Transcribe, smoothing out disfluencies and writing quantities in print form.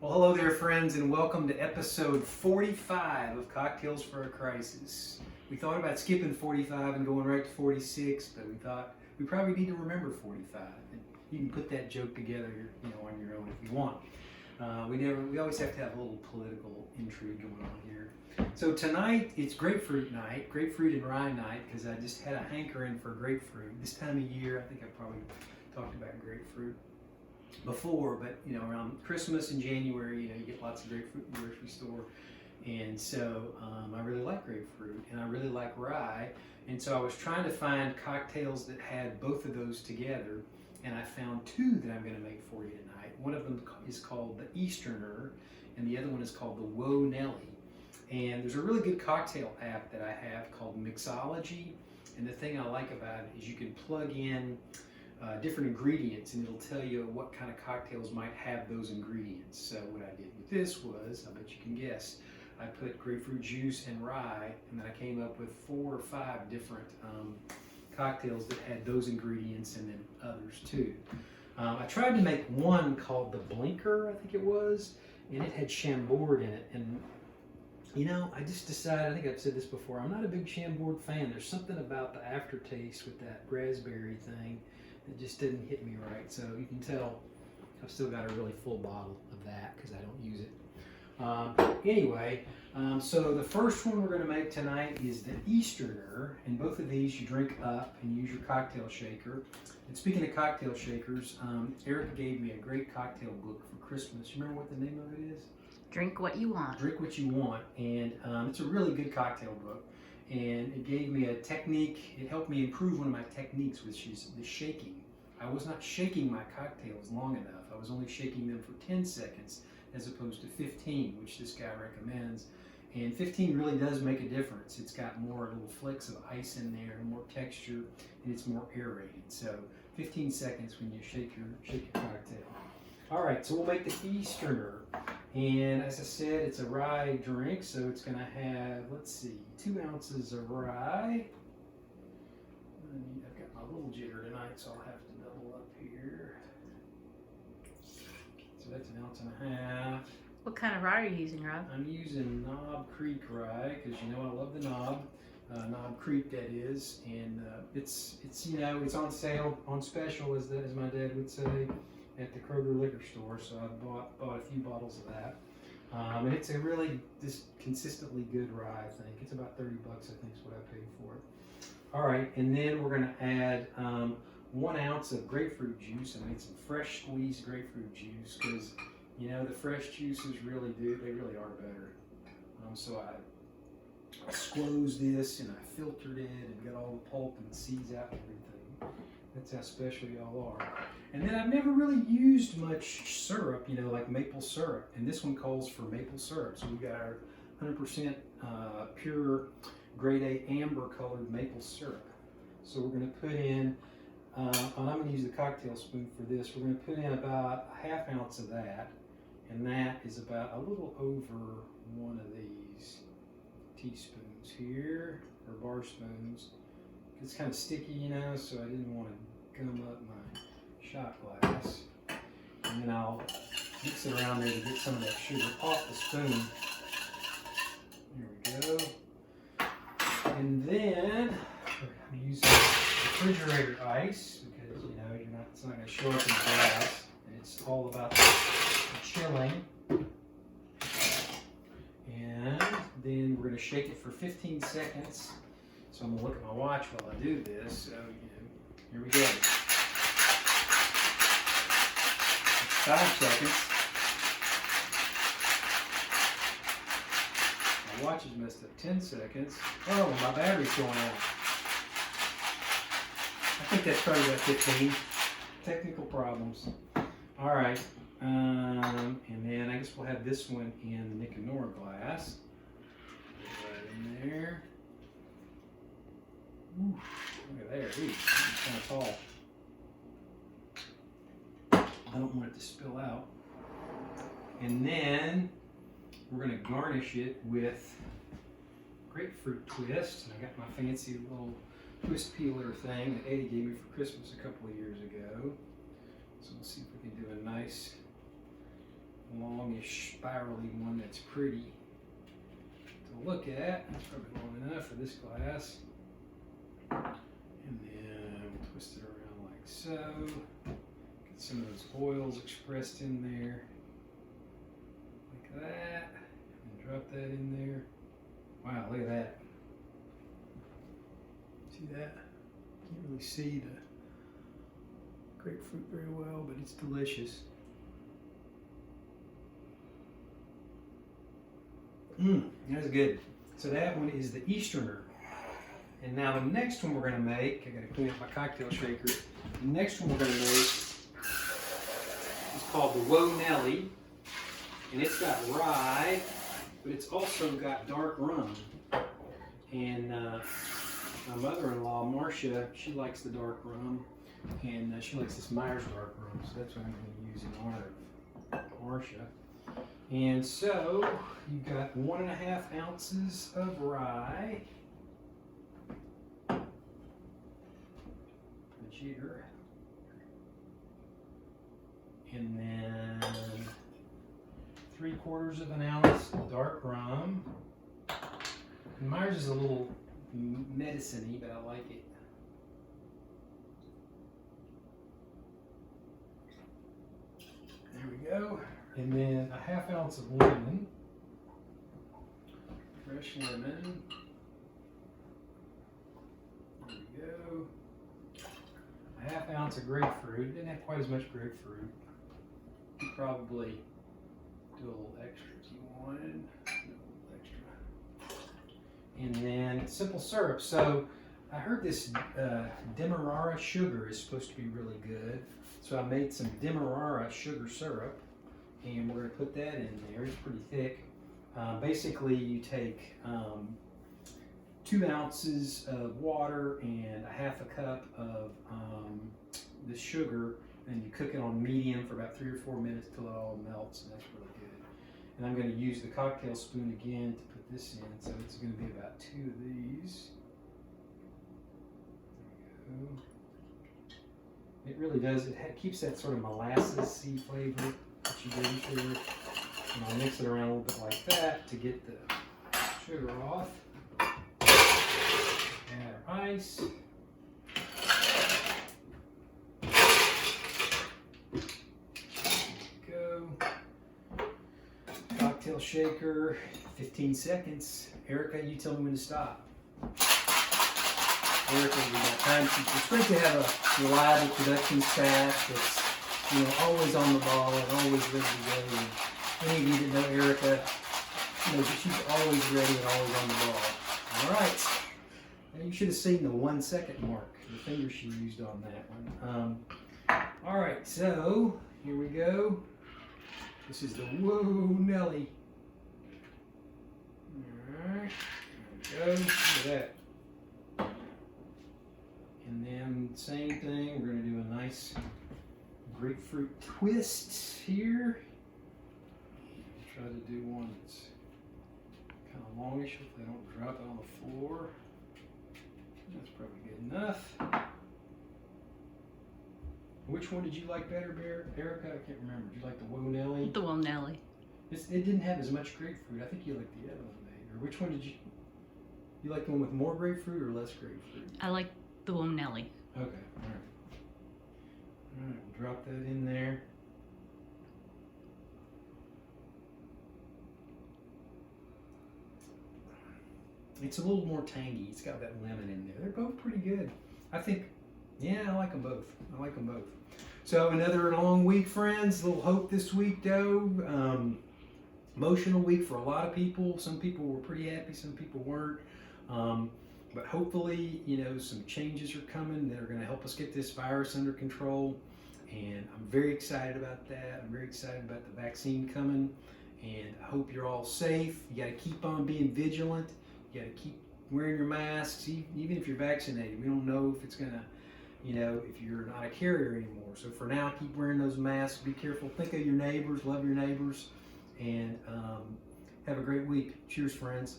Well, hello there, friends, and welcome to episode 45 of Cocktails for a Crisis. We thought about skipping 45 and going right to 46, but we thought we probably need to remember 45. And you can put that joke together, on your own if you want. We always have to have a little political intrigue going on here. So tonight it's grapefruit night, grapefruit and rye night, because I just had a hankering for grapefruit. This time of year, I think I probably talked about grapefruit before, but around Christmas in January, you get lots of grapefruit in the grocery store, and so I really like grapefruit and I really like rye, and so I was trying to find cocktails that had both of those together, and I found two that I'm going to make for you tonight. One of them is called the Easterner, and the other one is called the Whoa Nellie. And there's a really good cocktail app that I have called Mixology, and the thing I like about it is you can plug in different ingredients and it'll tell you what kind of cocktails might have those ingredients. So what I did with this was, I bet you can guess, I put grapefruit juice and rye, and then I came up with 4 or 5 different cocktails that had those ingredients, and then others too. I tried to make one called the Blinker, I think it was, and it had Chambord in it, and I just decided, I think I've said this before, I'm not a big Chambord fan. There's something about the aftertaste with that raspberry thing that just didn't hit me right. So you can tell I've still got a really full bottle of that because I don't use it. Anyway, so the first one we're going to make tonight is the Easterner, and both of these you drink up and use your cocktail shaker. And speaking of cocktail shakers, Erica gave me a great cocktail book for Christmas. You remember what the name of it is? Drink What You Want. Drink What You Want, and it's a really good cocktail book, and it gave me a technique. It helped me improve one of my techniques, which is the shaking. I was not shaking my cocktails long enough. I was only shaking them for 10 seconds as opposed to 15, which this guy recommends, and 15 really does make a difference. It's got more little flecks of ice in there, more texture, and it's more aerated. So 15 seconds when you shake your cocktail. All right, so we'll make the Easterner. And as I said, it's a rye drink, so it's going to have, let's see, 2 ounces of rye. I've got my little jigger tonight, so I'll have to double up here. So that's 1.5 ounces. What kind of rye are you using, Rob? I'm using Knob Creek rye, because I love the Knob. Knob Creek, that is. And it's it's on sale, on special, as my dad would say, at the Kroger liquor store, so I bought a few bottles of that. And it's a really just consistently good rye, I think. It's about $30, I think is what I paid for it. All right, and then we're going to add 1 ounce of grapefruit juice. I made some fresh squeezed grapefruit juice because, the fresh juices they really are better. So I squoze this and I filtered it and got all the pulp and seeds out and everything. That's how special y'all are. And then I've never really used much syrup, like maple syrup. And this one calls for maple syrup. So we've got our 100% pure grade A amber colored maple syrup. So we're going to put in, and I'm going to use the cocktail spoon for this. We're going to put in about a 1/2 ounce of that. And that is about a little over 1 of these teaspoons here, or bar spoons. It's kind of sticky, so I didn't want to gum up my shot glass. And then I'll mix it around there to get some of that sugar off the spoon. There we go. And then I'm using refrigerator ice because it's not going to show up in the glass, and it's all about the chilling. And then we're going to shake it for 15 seconds. So I'm going to look at my watch while I do this. So, here we go. 5 seconds. My watch is messed up. 10 seconds. Oh, my battery's going out. I think that's probably about 15. Technical problems. All right. And then I guess we'll have this one in the Nick Nora glass. Right in there. Ooh, look at there. Ooh, it's kind of tall. I don't want it to spill out. And then we're going to garnish it with grapefruit twist. And I got my fancy little twist peeler thing that Eddie gave me for Christmas a couple of years ago. So we'll see if we can do a nice longish, spirally one that's pretty to look at. That's probably long enough for this glass. And then we'll twist it around like so. Get some of those oils expressed in there, like that. And drop that in there. Wow, look at that. See that? Can't really see the grapefruit very well, but it's delicious. That's good. So that one is the Easterner. And now the next one we're going to make, I got to clean up my cocktail shaker. The next one we're going to make is called the Whoa Nellie. And it's got rye, but it's also got dark rum. And my mother-in-law, Marcia, she likes the dark rum. And she likes this Myers dark rum. So that's what I'm going to use in honor of Marcia. And so you've got 1.5 ounces of rye, the jigger, and then 3/4 of an ounce of dark rum. And Myers is a little medicine-y, but I like it. There we go. And then 1/2 ounce of lemon, fresh lemon. There we go. 1/2 ounce of grapefruit. Didn't have quite as much grapefruit. You could probably do a little extra if you wanted. Do a little extra. And then simple syrup. So I heard this demerara sugar is supposed to be really good. So I made some demerara sugar syrup. And we're going to put that in there. It's pretty thick. Basically, you take 2 ounces of water and 1/2 cup of the sugar, and you cook it on medium for about 3 or 4 minutes till it all melts, and that's really good. And I'm going to use the cocktail spoon again to put this in, so it's going to be about 2 of these. There we go. It really does. It keeps that sort of molasses-y flavor that you get into it. And I'll mix it around a little bit like that to get the sugar off. Add our ice. There we go. Cocktail shaker, 15 seconds. Erica, you tell me when to stop. Erica, we got time. It's great to have a reliable production staff that's always on the ball and always ready to go. And any of you that know Erica, she's always ready and always on the ball. All right. Now you should have seen the 1 second mark, the finger she used on that one. All right, so here we go. This is the Whoa Nellie. All right, there we go. Look at that. And then same thing, we're going to do a nice grapefruit twist here. Try to do one that's kind of longish if they don't drop it on the floor. That's probably good enough. Which one did you like better, Erica? I can't remember. Did you like the Whoa Nellie? The Whoa Nellie. It didn't have as much grapefruit. I think you liked the other one, maybe. Or which one did you? You like the one with more grapefruit or less grapefruit? I like the Whoa Nellie. Okay, all right. All right, we'll drop that in there. It's a little more tangy. It's got that lemon in there. They're both pretty good. I think, yeah, I like them both. I like them both. So another long week, friends. A little hope this week, though. Emotional week for a lot of people. Some people were pretty happy. Some people weren't. But hopefully, some changes are coming that are going to help us get this virus under control. And I'm very excited about that. I'm very excited about the vaccine coming. And I hope you're all safe. You got to keep on being vigilant. You got to keep wearing your masks, even if you're vaccinated. We don't know if it's going to, if you're not a carrier anymore. So for now, keep wearing those masks. Be careful. Think of your neighbors. Love your neighbors. And have a great week. Cheers, friends.